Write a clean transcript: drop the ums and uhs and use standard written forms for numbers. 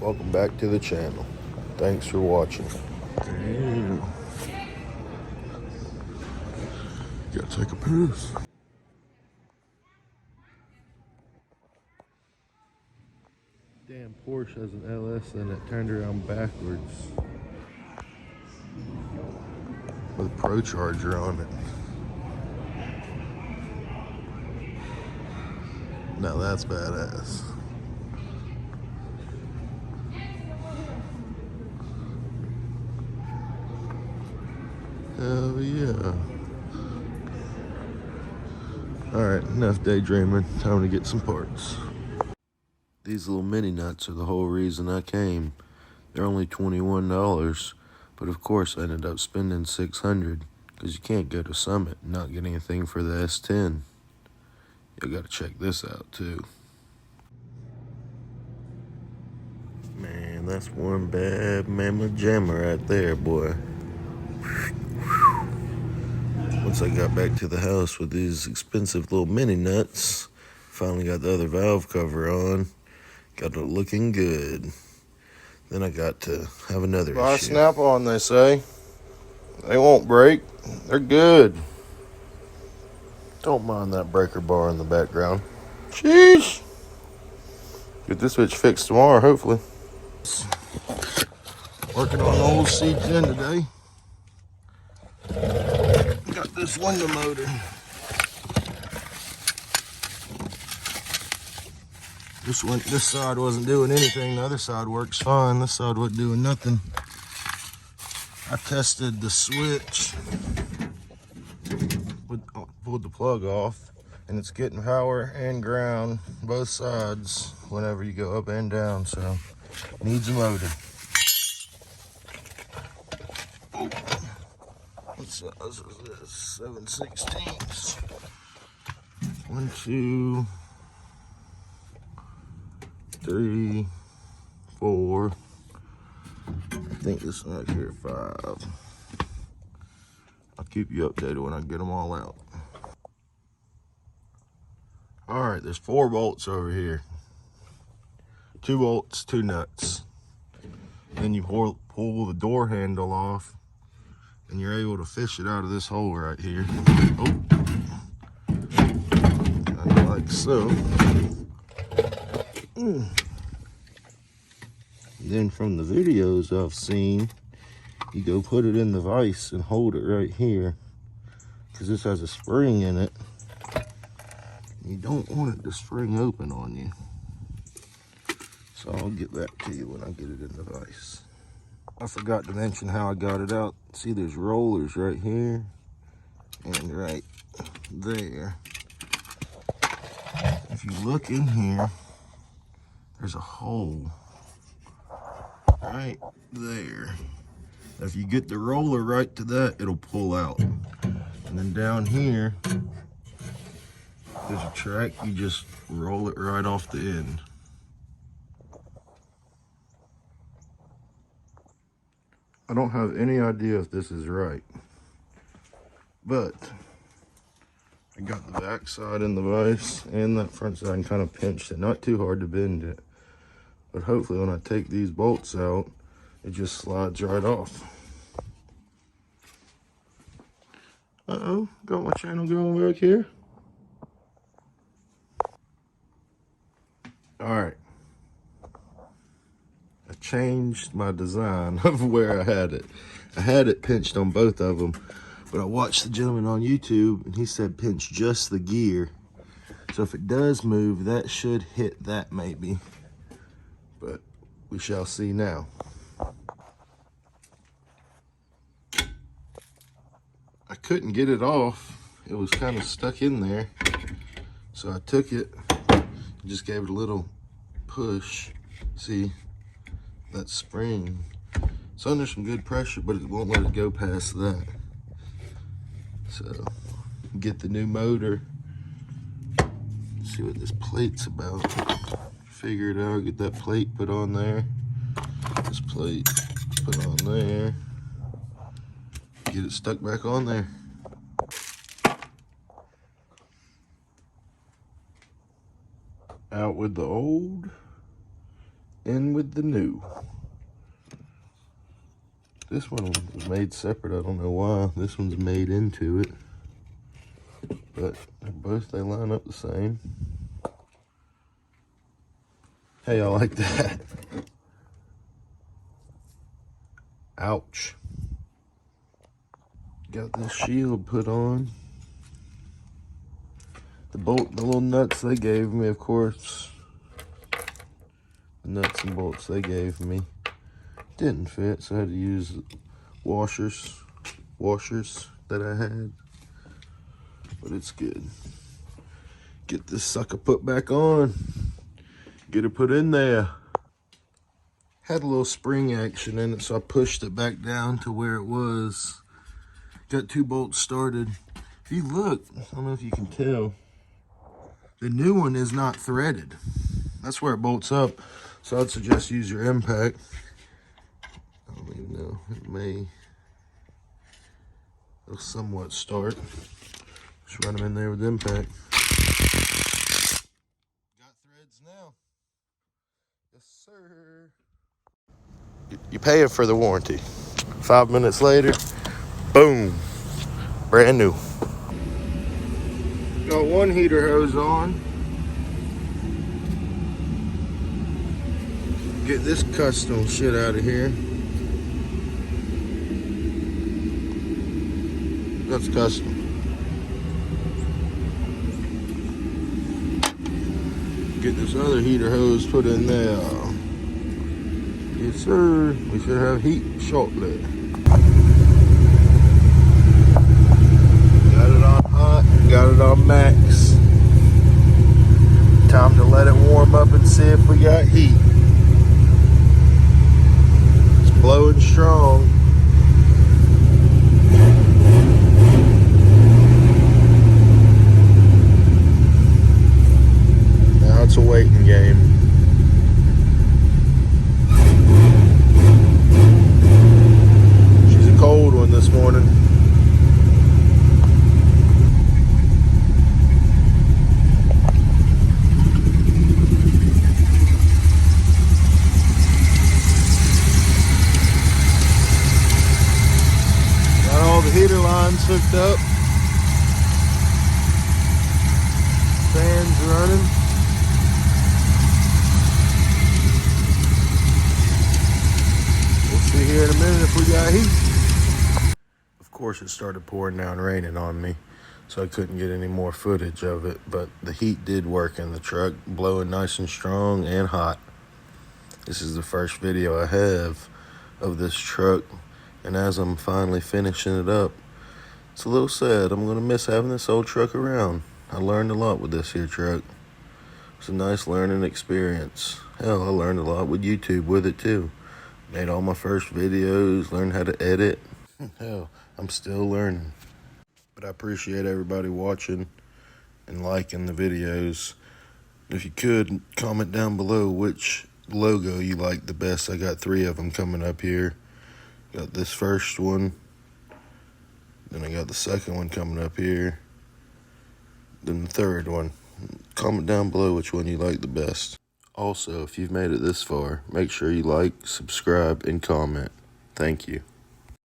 Welcome back to the channel. Thanks for watching. Gotta take a piss. Damn Porsche has an LS in it turned around backwards with a Pro Charger on it. Now that's badass. Hell yeah. Alright, enough daydreaming. Time to get some parts. These little mini nuts are the whole reason I came. They're only $21, but of course I ended up spending $600 because you can't go to Summit and not get anything for the S-10. You gotta check this out too. Man, that's one bad mamma jamma right there, boy. Once I got back to the house with these expensive little mini nuts, finally got the other valve cover on, got it looking good. Then I got to have another issue. Snap on, they say. They won't break. They're good. Don't mind that breaker bar in the background. Sheesh. Get this switch fixed tomorrow, hopefully. Working on the old C-10 today. Got this window motor. This side wasn't doing anything. The other side works fine. This side wasn't doing nothing. I tested the switch, pulled the plug off, and it's getting power and ground both sides whenever you go up and down, so needs motor. Oh. What size is this? 7/16. 1, 2, 3, 4. I think this one right here 5. I'll keep you updated when I get them all out. All right, there's 4 bolts over here. 2 bolts, 2 nuts. Then you pull the door handle off, and you're able to fish it out of this hole right here. Oh, kind of like so. Then from the videos I've seen, you go put it in the vise and hold it right here, because this has a spring in it. You don't want it to spring open on you. So I'll get that to you when I get it in the vise. I forgot to mention how I got it out. See, there's rollers right here and right there. If you look in here, there's a hole right there. If you get the roller right to that, it'll pull out. And then down here, there's a track. You just roll it right off the end. I don't have any idea if this is right, but I got the back side in the vise and that front side and kind of pinched it. Not too hard to bend it, but hopefully when I take these bolts out, it just slides right off. Uh-oh, got my channel going back here. All right. I changed my design of where I had it. I had it pinched on both of them, but I watched the gentleman on YouTube and he said pinch just the gear. So if it does move, that should hit that maybe, but we shall see now. I couldn't get it off. It was kind of stuck in there. So I took it, just gave it a little push. See, that spring. It's under some good pressure, but it won't let it go past that. So, get the new motor. See what this plate's about. Figure it out, get that plate put on there. This plate put on there. Get it stuck back on there. Out with the old, in with the new. This one was made separate. I don't know why. This one's made into it. But they line up the same. Hey, I like that. Ouch. Got this shield put on. The little nuts they gave me, of course. The nuts and bolts they gave me didn't fit, so I had to use washers that I had. But it's good. Get this sucker put back on. Get it put in there. Had a little spring action in it, so I pushed it back down to where it was. Got 2 bolts started. If you look, I don't know if you can tell, the new one is not threaded. That's where it bolts up. So I'd suggest use your impact. I don't even know. It'll somewhat start. Just run them in there with impact. Got threads now. Yes, sir. You pay it for the warranty. 5 minutes later, boom, brand new. Got one heater hose on. Get this custom shit out of here. That's custom. Get this other heater hose put in there. Yes, sir. We should have heat shortly. Got it on hot. Got it on max. Time to let it warm up and see if we got heat. It's blowing strong. Now it's a waiting game. She's a cold one this morning. Heater lines hooked up. Fans running. We'll see here in a minute if we got heat. Of course, it started pouring down raining on me, so I couldn't get any more footage of it, but the heat did work in the truck, blowing nice and strong and hot. This is the first video I have of this truck. And as I'm finally finishing it up, it's a little sad. I'm going to miss having this old truck around. I learned a lot with this here truck. It's a nice learning experience. Hell, I learned a lot with YouTube with it too. Made all my first videos, learned how to edit. Hell, I'm still learning. But I appreciate everybody watching and liking the videos. If you could, comment down below which logo you like the best. I got 3 of them coming up here. Got this first one, then I got the second one coming up here, then the third one. Comment down below which one you like the best. Also, if you've made it this far, make sure you like, subscribe, and comment. Thank you.